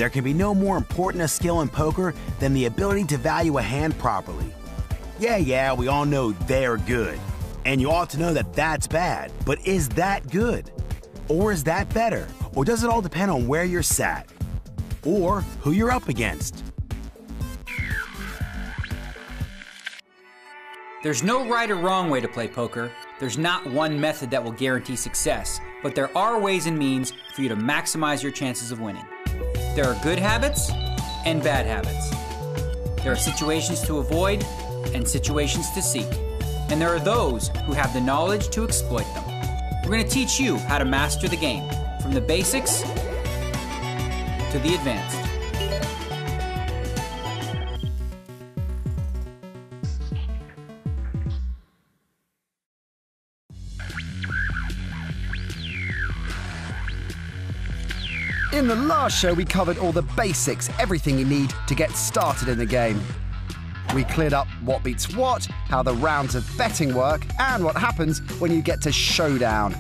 There can be no more important a skill in poker than the ability to value a hand properly. Yeah, we all know they're good. And you ought to know that that's bad. But is that good? Or is that better? Or does it all depend on where you're sat? Or who you're up against? There's no right or wrong way to play poker. There's not one method that will guarantee success, but there are ways and means for you to maximize your chances of winning. There are good habits and bad habits. There are situations to avoid and situations to seek. And there are those who have the knowledge to exploit them. We're going to teach you how to master the game, from the basics to the advanced. In the last show, we covered all the basics, everything you need to get started in the game. We cleared up what beats what, how the rounds of betting work, and what happens when you get to Showdown.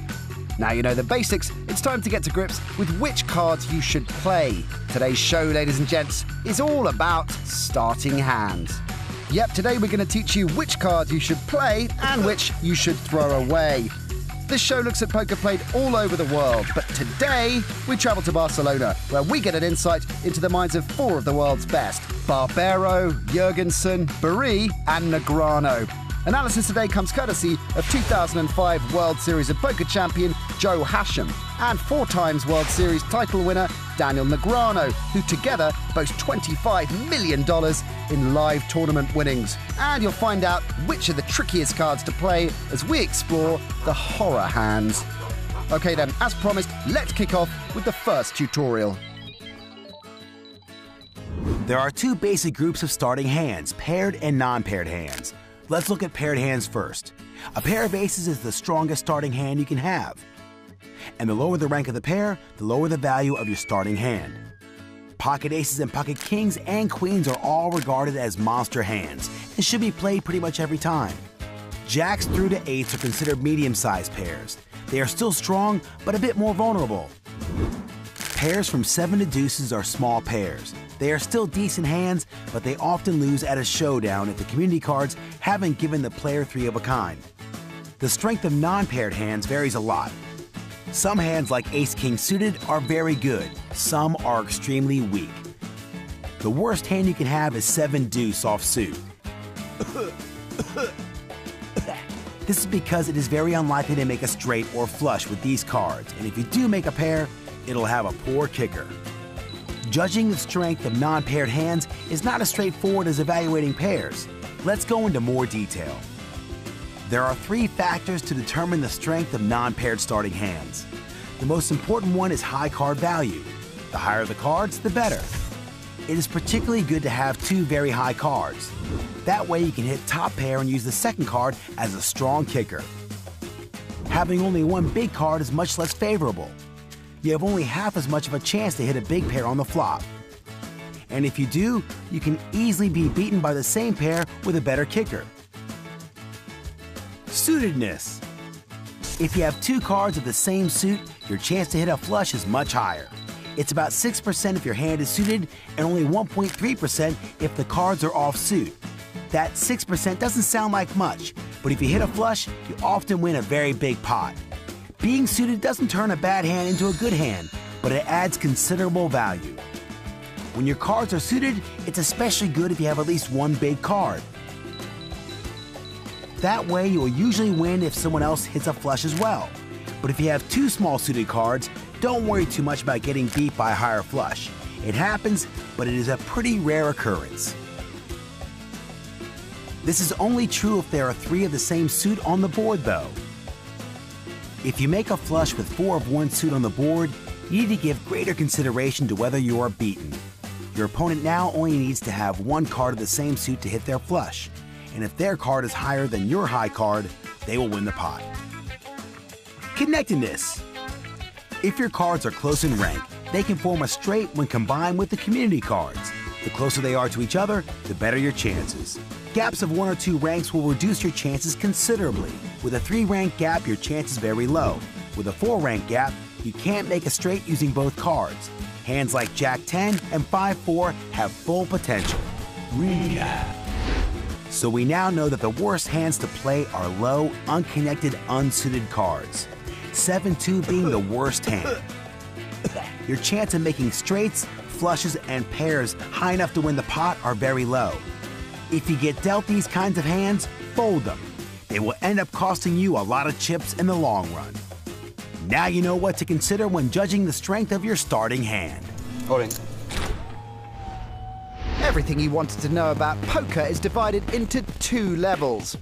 Now you know the basics, it's time to get to grips with which cards you should play. Today's show, ladies and gents, is all about starting hands. Yep, today we're going to teach you which cards you should play and which you should throw away. This show looks at poker played all over the world, but today we travel to Barcelona, where we get an insight into the minds of 4 of the world's best: Barbero, Jurgensen, Barry, and Negreanu. Analysis today comes courtesy of 2005 World Series of Poker champion Joe Hasham and 4 times World Series title winner Daniel Negreanu, who together boast $25 million in live tournament winnings. And you'll find out which are the trickiest cards to play as we explore the horror hands. Okay then, as promised, let's kick off with the first tutorial. There are 2 basic groups of starting hands, paired and non-paired hands. Let's look at paired hands first. A pair of aces is the strongest starting hand you can have. And the lower the rank of the pair, the lower the value of your starting hand. Pocket aces and pocket kings and queens are all regarded as monster hands and should be played pretty much every time. Jacks through to 8s are considered medium-sized pairs. They are still strong, but a bit more vulnerable. Pairs from 7 to deuces are small pairs. They are still decent hands, but they often lose at a showdown if the community cards haven't given the player 3 of a kind. The strength of non-paired hands varies a lot. Some hands like ace-king suited are very good. Some are extremely weak. The worst hand you can have is 7 deuce offsuit. This is because it is very unlikely to make a straight or flush with these cards, and if you do make a pair, it'll have a poor kicker. Judging the strength of non-paired hands is not as straightforward as evaluating pairs. Let's go into more detail. There are 3 factors to determine the strength of non-paired starting hands. The most important one is high card value. The higher the cards, the better. It is particularly good to have 2 very high cards. That way you can hit top pair and use the second card as a strong kicker. Having only 1 big card is much less favorable. You have only half as much of a chance to hit a big pair on the flop. And if you do, you can easily be beaten by the same pair with a better kicker. Suitedness. If you have 2 cards of the same suit, your chance to hit a flush is much higher. It's about 6% if your hand is suited and only 1.3% if the cards are off suit. That 6% doesn't sound like much, but if you hit a flush, you often win a very big pot. Being suited doesn't turn a bad hand into a good hand, but it adds considerable value. When your cards are suited, it's especially good if you have at least 1 big card. That way, you will usually win if someone else hits a flush as well. But if you have 2 small suited cards, don't worry too much about getting beat by a higher flush. It happens, but it is a pretty rare occurrence. This is only true if there are 3 of the same suit on the board, though. If you make a flush with 4 of 1 suit on the board, you need to give greater consideration to whether you are beaten. Your opponent now only needs to have 1 card of the same suit to hit their flush, and if their card is higher than your high card, they will win the pot. Connectedness. If your cards are close in rank, they can form a straight when combined with the community cards. The closer they are to each other, the better your chances. Gaps of 1 or 2 ranks will reduce your chances considerably. With a 3-rank gap, your chance is very low. With a 4-rank gap, You can't make a straight using both cards. Hands like Jack 10 and 5-4 have full potential. Recap. So we now know that the worst hands to play are low, unconnected, unsuited cards. 7-2 being the worst hand. Your chance of making straights, flushes, and pairs high enough to win the pot are very low. If you get dealt these kinds of hands, fold them. They will end up costing you a lot of chips in the long run. Now you know what to consider when judging the strength of your starting hand. Holding. Everything you wanted to know about poker is divided into 2 levels.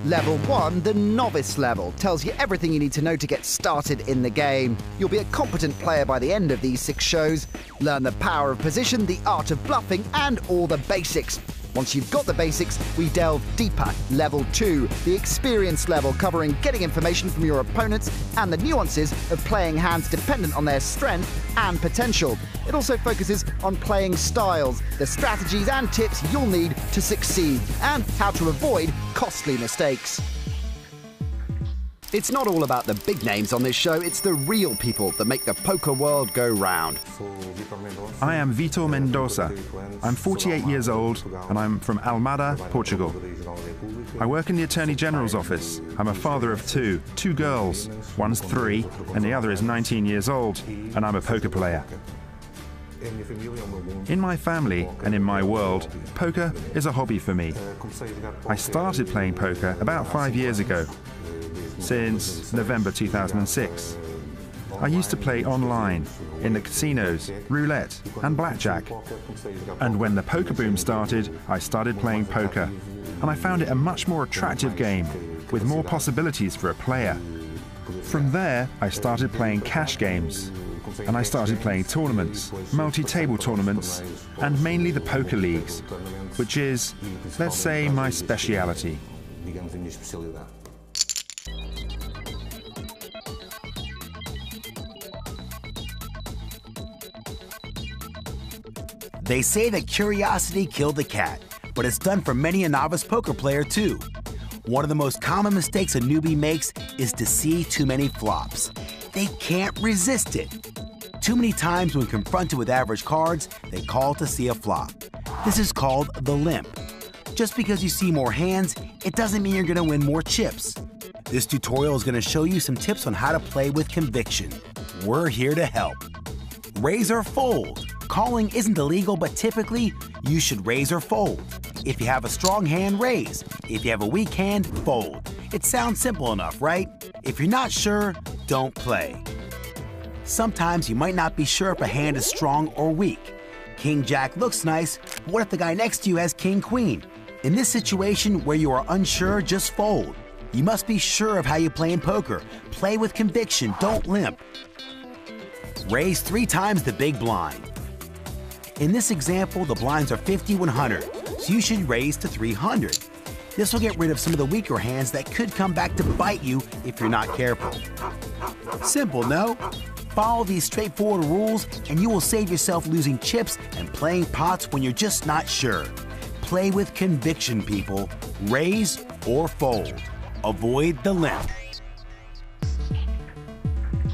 Level 1, the novice level, tells you everything you need to know to get started in the game. You'll be a competent player by the end of these 6 shows. Learn the power of position, the art of bluffing, and all the basics. Once you've got the basics, we delve deeper. Level 2, the experience level, covering getting information from your opponents and the nuances of playing hands dependent on their strength and potential. It also focuses on playing styles, the strategies and tips you'll need to succeed, and how to avoid costly mistakes. It's not all about the big names on this show, it's the real people that make the poker world go round. I am Vitor Mendoza. I'm 48 years old and I'm from Almada, Portugal. I work in the Attorney General's office. I'm a father of 2 girls. One's 3 and the other is 19 years old, and I'm a poker player. In my family and in my world, poker is a hobby for me. I started playing poker about 5 years ago. Since November 2006. I used to play online, in the casinos, roulette and blackjack. And when the poker boom started, I started playing poker. And I found it a much more attractive game, with more possibilities for a player. From there, I started playing cash games. And I started playing tournaments, multi-table tournaments, and mainly the poker leagues, which is, let's say, my speciality. They say that curiosity killed the cat, but it's done for many a novice poker player too. One of the most common mistakes a newbie makes is to see too many flops. They can't resist it. Too many times when confronted with average cards, they call to see a flop. This is called the limp. Just because you see more hands, it doesn't mean you're gonna win more chips. This tutorial is gonna show you some tips on how to play with conviction. We're here to help. Raise or fold. Calling isn't illegal, but typically, you should raise or fold. If you have a strong hand, raise. If you have a weak hand, fold. It sounds simple enough, right? If you're not sure, don't play. Sometimes you might not be sure if a hand is strong or weak. King-Jack looks nice, but what if the guy next to you has King-Queen? In this situation where you are unsure, just fold. You must be sure of how you play in poker. Play with conviction, don't limp. Raise 3 times the big blind. In this example, the blinds are 50, 100, so you should raise to 300. This will get rid of some of the weaker hands that could come back to bite you if you're not careful. Simple, no? Follow these straightforward rules and you will save yourself losing chips and playing pots when you're just not sure. Play with conviction, people. Raise or fold. Avoid the limp.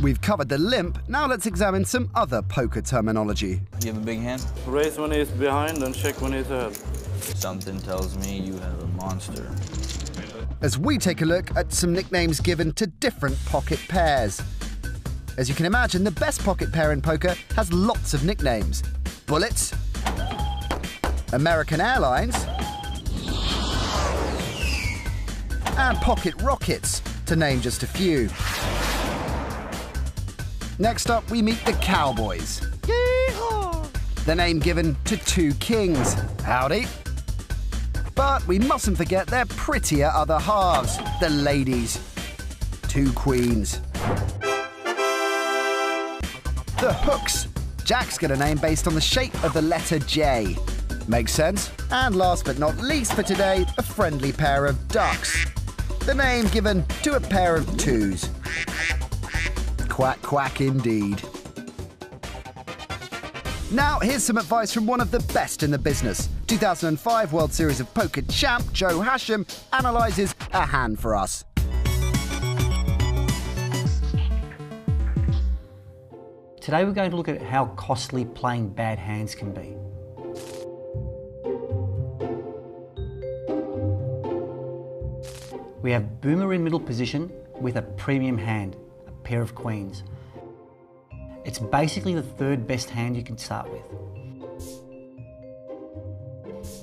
We've covered the limp, now let's examine some other poker terminology. You have a big hand? Raise when he's behind and check when he's ahead. Something tells me you have a monster. As we take a look at some nicknames given to different pocket pairs. As you can imagine, the best pocket pair in poker has lots of nicknames. Bullets, American Airlines, and Pocket Rockets, to name just a few. Next up, we meet the Cowboys. Yee-haw! The name given to 2 kings. Howdy. But we mustn't forget their prettier other halves, the ladies. 2 queens. The Hooks. Jack's got a name based on the shape of the letter J. Makes sense. And last but not least for today, a friendly pair of ducks. The name given to a pair of 2s. Quack, quack indeed. Now, here's some advice from one of the best in the business. 2005 World Series of Poker champ Joe Hasham analyses a hand for us. Today we're going to look at how costly playing bad hands can be. We have Boomer in middle position with a premium hand, a pair of queens. It's basically the third best hand you can start with.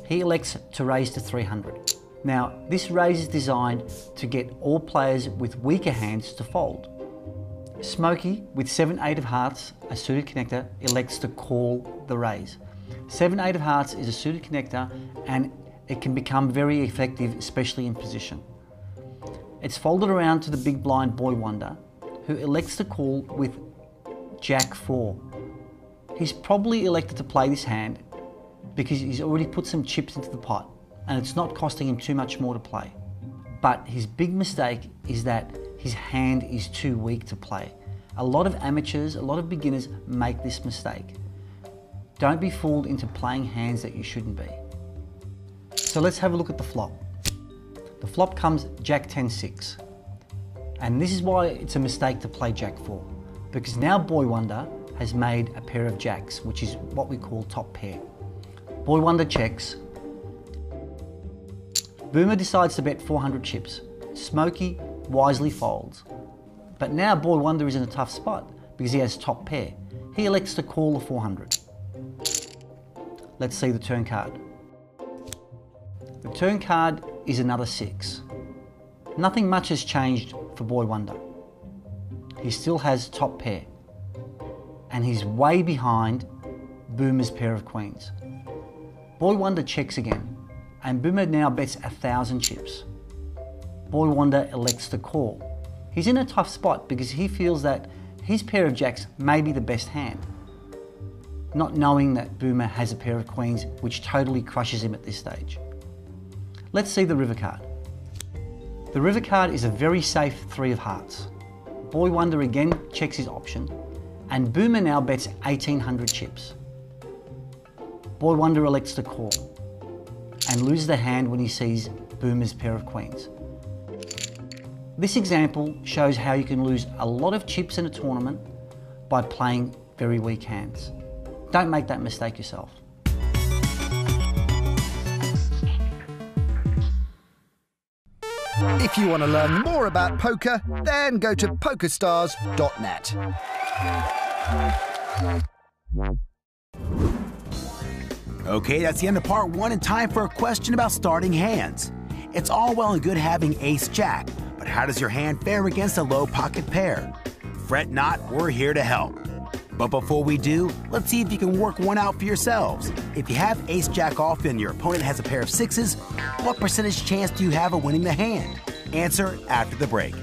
He elects to raise to 300. Now, this raise is designed to get all players with weaker hands to fold. Smokey, with 7-8 of hearts, a suited connector, elects to call the raise. 7-8 of hearts is a suited connector and it can become very effective, especially in position. It's folded around to the big blind Boy Wonder, who elects to call with Jack 4. He's probably elected to play this hand because he's already put some chips into the pot and it's not costing him too much more to play. But his big mistake is that his hand is too weak to play. A lot of amateurs, a lot of beginners make this mistake. Don't be fooled into playing hands that you shouldn't be. So let's have a look at the flop. The flop comes Jack 10-6. And this is why it's a mistake to play Jack 4. Because now Boy Wonder has made a pair of jacks, which is what we call top pair. Boy Wonder checks. Boomer decides to bet 400 chips. Smokey wisely folds. But now Boy Wonder is in a tough spot because he has top pair. He elects to call the 400. Let's see the turn card. The turn card is another 6. Nothing much has changed for Boy Wonder. He still has top pair. And he's way behind Boomer's pair of queens. Boy Wonder checks again, and Boomer now bets 1,000 chips. Boy Wonder elects to call. He's in a tough spot because he feels that his pair of jacks may be the best hand, not knowing that Boomer has a pair of queens, which totally crushes him at this stage. Let's see the river card. The river card is a very safe 3 of hearts. Boy Wonder again checks his option, and Boomer now bets 1,800 chips. Boy Wonder elects to call, and loses the hand when he sees Boomer's pair of queens. This example shows how you can lose a lot of chips in a tournament by playing very weak hands. Don't make that mistake yourself. If you want to learn more about poker, then go to pokerstars.net. Okay, that's the end of part 1 and time for a question about starting hands. It's all well and good having ace-jack, but how does your hand fare against a low pocket pair? Fret not, we're here to help. But before we do, let's see if you can work one out for yourselves. If you have ace-jack off and your opponent has a pair of 6s, what percentage chance do you have of winning the hand? Answer after the break.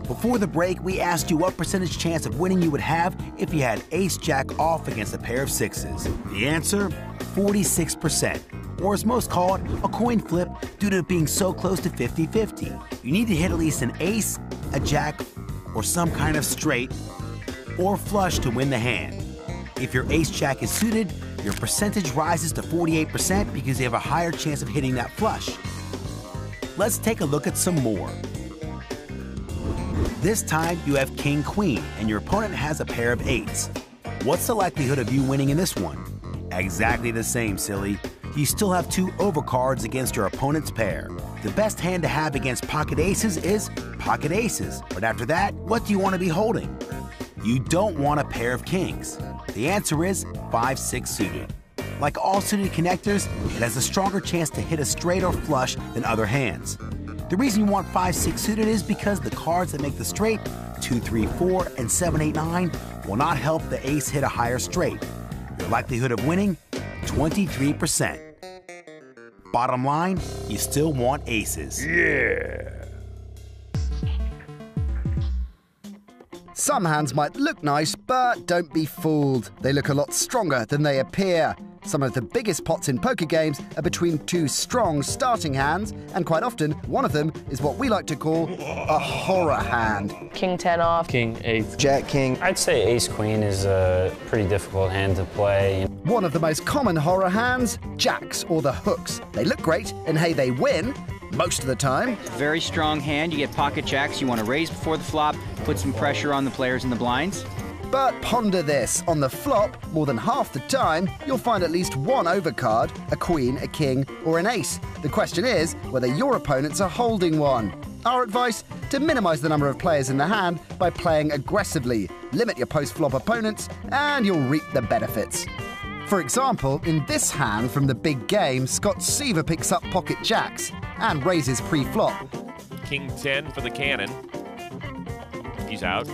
Before the break, we asked you what percentage chance of winning you would have if you had ace-jack off against a pair of 6s. The answer, 46%, or as most call it, a coin flip due to it being so close to 50-50. You need to hit at least an ace, a jack, or some kind of straight, or flush to win the hand. If your ace-jack is suited, your percentage rises to 48% because you have a higher chance of hitting that flush. Let's take a look at some more. This time you have king-queen and your opponent has a pair of 8s. What's the likelihood of you winning in this one? Exactly the same, silly. You still have 2 overcards against your opponent's pair. The best hand to have against pocket aces is pocket aces. But after that, what do you want to be holding? You don't want a pair of kings. The answer is 5-6 suited. Like all suited connectors, it has a stronger chance to hit a straight or flush than other hands. The reason you want 5-6 suited is because the cards that make the straight, 2, 3, 4, and 7, 8, 9, will not help the ace hit a higher straight. Your likelihood of winning, 23%. Bottom line, you still want aces. Yeah! Some hands might look nice, but don't be fooled. They look a lot stronger than they appear. Some of the biggest pots in poker games are between two strong starting hands, and quite often, one of them is what we like to call a horror hand. King 10 off. King 8. Jack King. I'd say Ace Queen is a pretty difficult hand to play. One of the most common horror hands, jacks or the hooks. They look great, and hey, they win most of the time. Very strong hand. You get pocket jacks. You want to raise before the flop, put some pressure on the players in the blinds. But ponder this, on the flop, more than half the time, you'll find at least one overcard, a queen, a king, or an ace. The question is whether your opponents are holding one. Our advice, to minimise the number of players in the hand by playing aggressively. Limit your post-flop opponents, and you'll reap the benefits. For example, in this hand from the big game, Scott Seaver picks up pocket jacks and raises pre-flop. King 10 for the cannon. He's out.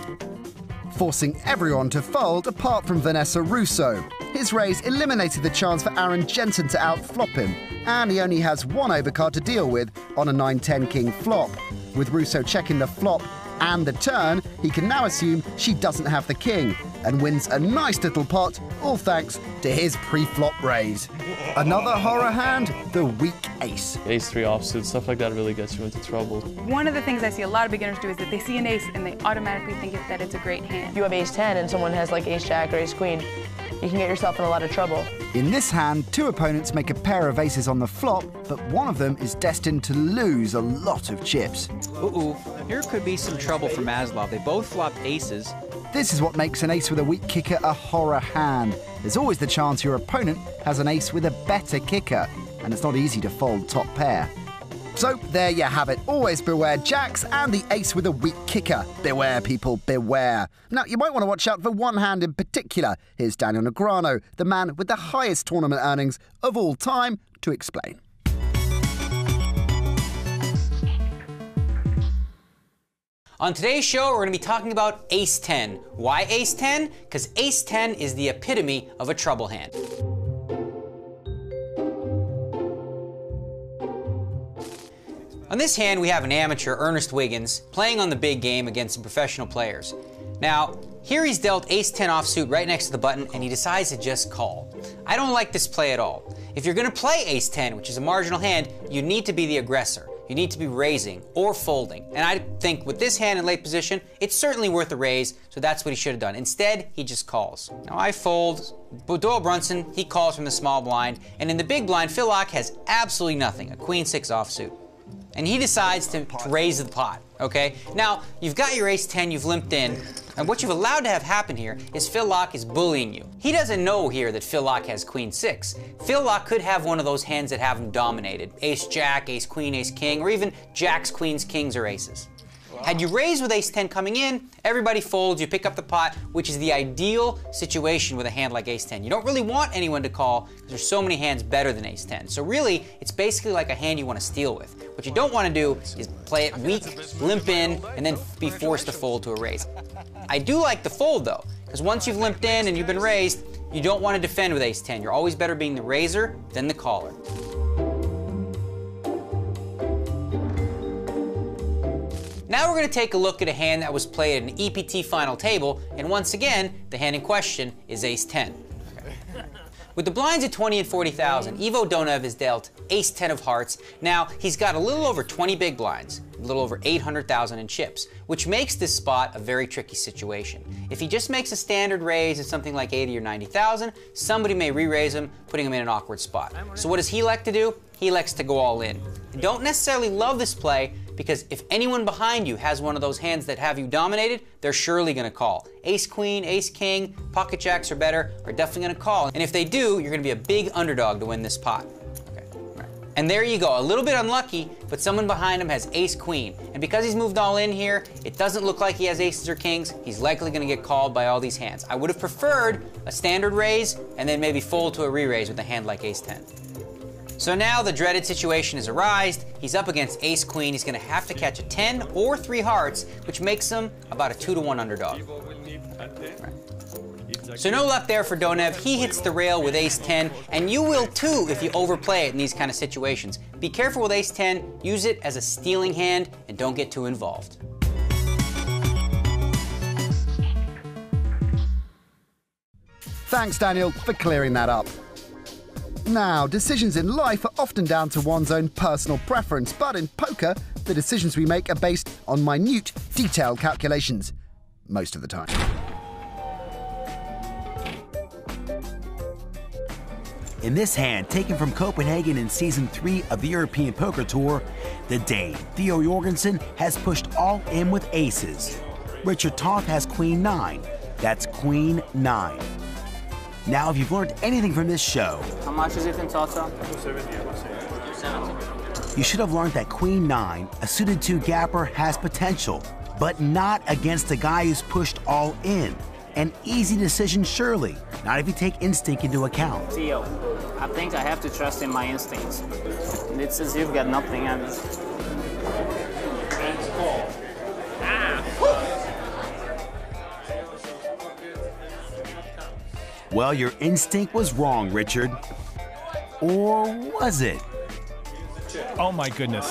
Forcing everyone to fold apart from Vanessa Russo. His raise eliminated the chance for Aaron Jensen to outflop him, and he only has one overcard to deal with on a 9-10 king flop. With Russo checking the flop and the turn, he can now assume she doesn't have the king, and wins a nice little pot, all thanks to his pre-flop raise. Another horror hand, the weak ace. Ace 3 offsuit, stuff like that really gets you into trouble. One of the things I see a lot of beginners do is that they see an ace and they automatically think that it's a great hand. If you have Ace 10 and someone has like Ace Jack or Ace Queen, you can get yourself in a lot of trouble. In this hand, two opponents make a pair of aces on the flop, but one of them is destined to lose a lot of chips. Ooh, here could be some trouble for Maslov. They both flopped aces. This is what makes an ace with a weak kicker a horror hand. There's always the chance your opponent has an ace with a better kicker, and it's not easy to fold top pair. So there you have it. Always beware jacks and the ace with a weak kicker. Beware, people, beware. Now, you might want to watch out for one hand in particular. Here's Daniel Negreanu, the man with the highest tournament earnings of all time, to explain. On today's show, we're going to be talking about Ace 10. Why Ace 10? Because Ace 10 is the epitome of a trouble hand. On this hand, we have an amateur, Ernest Wiggins, playing on the big game against some professional players. Now, here he's dealt Ace 10 offsuit right next to the button, and he decides to just call. I don't like this play at all. If you're going to play Ace 10, which is a marginal hand, you need to be the aggressor. You need to be raising or folding. And I think with this hand in late position, it's certainly worth a raise, so that's what he should have done. Instead, he just calls. Now I fold. Doyle Brunson, he calls from the small blind, and in the big blind, Phil Laak has absolutely nothing, a Queen 6 offsuit. And he decides to raise the pot, okay? Now, you've got your Ace 10, you've limped in, and what you've allowed to have happen here is Phil Laak is bullying you. He doesn't know here that Phil Laak has Queen 6. Phil Laak could have one of those hands that have him dominated. Ace Jack, Ace Queen, Ace King, or even Jacks, Queens, Kings, or Aces. Had you raised with Ace 10 coming in, everybody folds, you pick up the pot, which is the ideal situation with a hand like Ace 10. You don't really want anyone to call because there's so many hands better than Ace 10. So really, it's basically like a hand you want to steal with. What you don't want to do is play it weak, limp in, and then be forced to fold to a raise. I do like the fold though, because once you've limped in and you've been raised, you don't want to defend with Ace 10. You're always better being the raiser than the caller. Now we're going to take a look at a hand that was played at an EPT final table, and once again, the hand in question is Ace 10. With the blinds at 20 and 40,000, Ivo Donev has dealt Ace 10 of hearts. Now, he's got a little over 20 big blinds, a little over 800,000 in chips, which makes this spot a very tricky situation. If he just makes a standard raise at something like 80 or 90,000, somebody may re-raise him, putting him in an awkward spot. So what does he like to do? He likes to go all in. I don't necessarily love this play, because if anyone behind you has one of those hands that have you dominated, they're surely going to call. Ace Queen, Ace King, pocket jacks or better are definitely going to call. And if they do, you're going to be a big underdog to win this pot. Okay, right. And there you go, a little bit unlucky, but someone behind him has Ace Queen. And because he's moved all in here, it doesn't look like he has aces or kings. He's likely going to get called by all these hands. I would have preferred a standard raise and then maybe fold to a re-raise with a hand like Ace 10. So now the dreaded situation has arisen. He's up against Ace Queen. He's going to have to catch a 10 or 3 hearts, which makes him about a 2-to-1 underdog. Right. So no luck there for Donev. He hits the rail with Ace 10, and you will too if you overplay it in these kind of situations. Be careful with Ace 10. Use it as a stealing hand, and don't get too involved. Thanks, Daniel, for clearing that up. Now, decisions in life are often down to one's own personal preference, but in poker, the decisions we make are based on minute, detailed calculations. Most of the time. In this hand, taken from Copenhagen in Season 3 of the European Poker Tour, the Dane, Theo Jorgensen, has pushed all in with aces. Richard Toth has Queen 9. That's Queen 9. Now, if you've learned anything from this show... How much is it in total? 270. You should have learned that Queen 9, a suited 2 gapper, has potential, but not against a guy who's pushed all in. An easy decision, surely, not if you take instinct into account. Theo, I think I have to trust in my instincts. It's as you've got nothing on me. Well, your instinct was wrong, Richard. Or was it? Oh my goodness.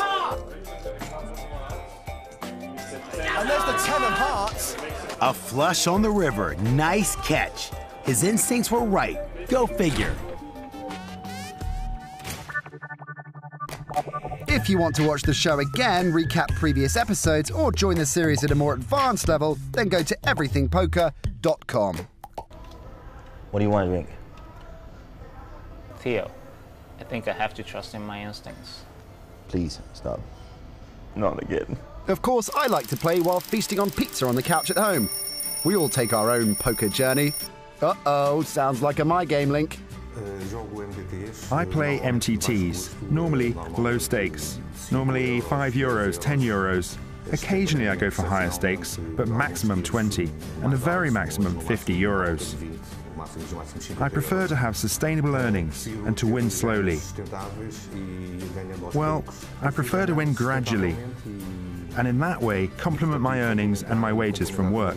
And there's the 10 of hearts. A flush on the river. Nice catch. His instincts were right. Go figure. If you want to watch the show again, recap previous episodes, or join the series at a more advanced level, then go to everythingpoker.com. What do you want to drink? Theo, I think I have to trust in my instincts. Please, stop. Not again. Of course, I like to play while feasting on pizza on the couch at home. We all take our own poker journey. Uh-oh, sounds like a My Game link. I play MTTs, normally low stakes, normally €5, €10. Occasionally I go for higher stakes, but maximum 20, and a very maximum €50. I prefer to have sustainable earnings and to win slowly. Well, I prefer to win gradually, and in that way complement my earnings and my wages from work.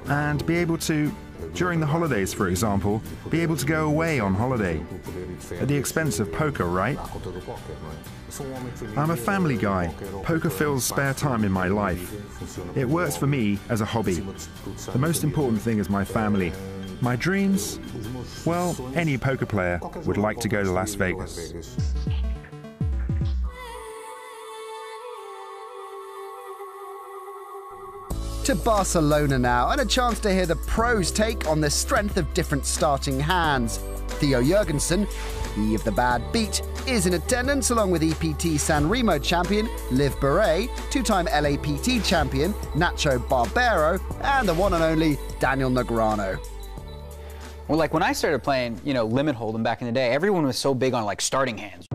And be able to, during the holidays for example, be able to go away on holiday. At the expense of poker, right? I'm a family guy. Poker fills spare time in my life. It works for me as a hobby. The most important thing is my family. My dreams? Well, any poker player would like to go to Las Vegas. To Barcelona now, and a chance to hear the pros' take on the strength of different starting hands. Theo Jorgensen, he of the bad beat, is in attendance along with EPT San Remo champion Liv Boeree, two-time LAPT champion Nacho Barbero, and the one and only Daniel Negreanu. Well, like when I started playing, limit hold'em back in the day, everyone was so big on like starting hands.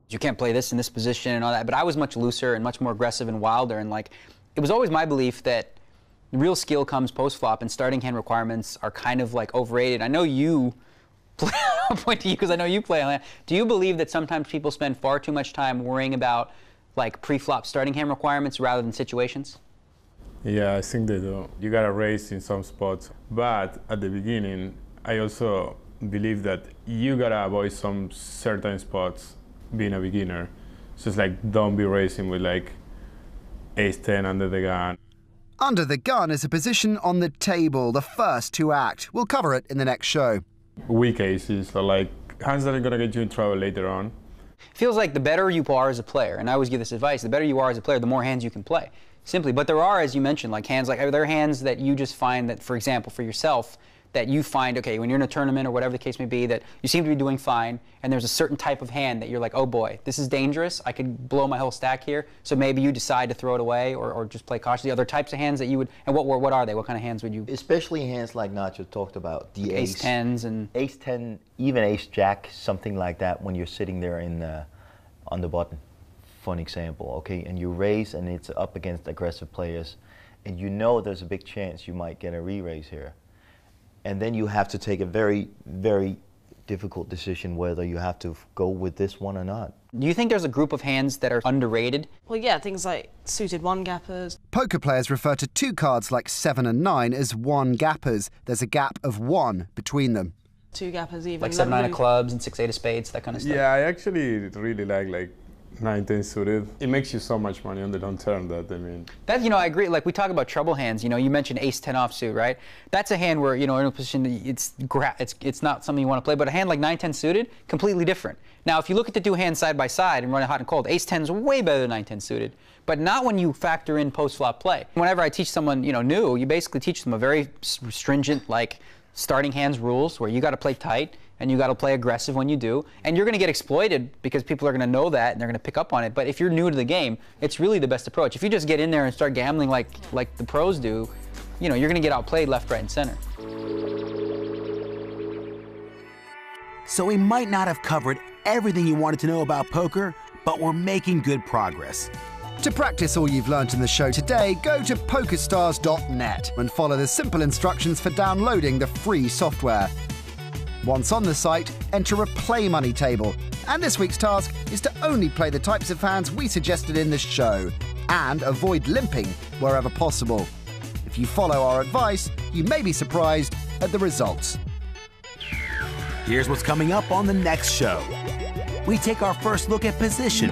You can't play this in this position and all that, but I was much looser and much more aggressive and wilder, and like it was always my belief that real skill comes post-flop and starting hand requirements are kind of like overrated. I know you play, I'll point to you because I know you play on that. Do you believe that sometimes people spend far too much time worrying about like pre-flop starting hand requirements rather than situations? Yeah, I think they do. You gotta raise in some spots, but at the beginning, I also believe that you gotta avoid some certain spots being a beginner. So it's like, don't be racing with like ace-10 under the gun. Under the gun is a position on the table, the first to act. We'll cover it in the next show. Weak aces are like hands that are gonna get you in trouble later on. Feels like the better you are as a player, and I always give this advice, the better you are as a player, the more hands you can play. Simply, but there are, as you mentioned, like hands, like are there hands that you just find that, for example, for yourself, that you find, okay, when you're in a tournament or whatever the case may be, that you seem to be doing fine, and there's a certain type of hand that you're like, oh boy, this is dangerous, I could blow my whole stack here, so maybe you decide to throw it away or just play cautiously. Other types of hands that you would, and what are they? What kind of hands would you? Especially hands like Nacho talked about, the like ace-10s and... Ace-10, even ace-jack, something like that when you're sitting there on the button. For an example, okay, and you raise and it's up against aggressive players, and you know there's a big chance you might get a re-raise here. And then you have to take a very, very difficult decision whether you have to go with this one or not. Do you think there's a group of hands that are underrated? Well, yeah, things like suited one-gappers. Poker players refer to two cards like 7 and 9 as one-gappers. There's a gap of 1 between them. Two-gappers even. Like 7-9 of clubs and 6-8 of spades, that kind of stuff. Yeah, I actually really like 9-10 suited. It makes you so much money on the long term that, I mean. That, I agree. Like, we talk about trouble hands, you mentioned ace-10 offsuit, right? That's a hand where, in a position, it's not something you want to play, but a hand like 9-10 suited, completely different. Now, if you look at the two hands side by side and run it hot and cold, ace-10 is way better than 9-10 suited, but not when you factor in post-flop play. Whenever I teach someone, new, you basically teach them a very stringent, like, starting hands rules where you got to play tight, and you got to play aggressive when you do, and you're going to get exploited because people are going to know that and they're going to pick up on it. But if you're new to the game, it's really the best approach. If you just get in there and start gambling like the pros do, you're going to get outplayed left, right, and center. So we might not have covered everything you wanted to know about poker, but we're making good progress. To practice all you've learned in the show today, go to PokerStars.net and follow the simple instructions for downloading the free software. Once on the site, enter a play money table. And this week's task is to only play the types of hands we suggested in the show and avoid limping wherever possible. If you follow our advice, you may be surprised at the results. Here's what's coming up on the next show. We take our first look at position,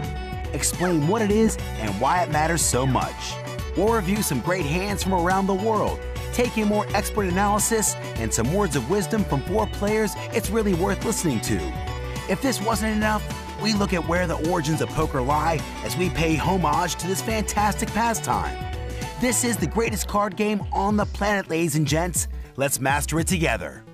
explain what it is and why it matters so much. We'll review some great hands from around the world, take a more expert analysis and some words of wisdom from 4 players it's really worth listening to. If this wasn't enough, we look at where the origins of poker lie as we pay homage to this fantastic pastime. This is the greatest card game on the planet, ladies and gents. Let's master it together.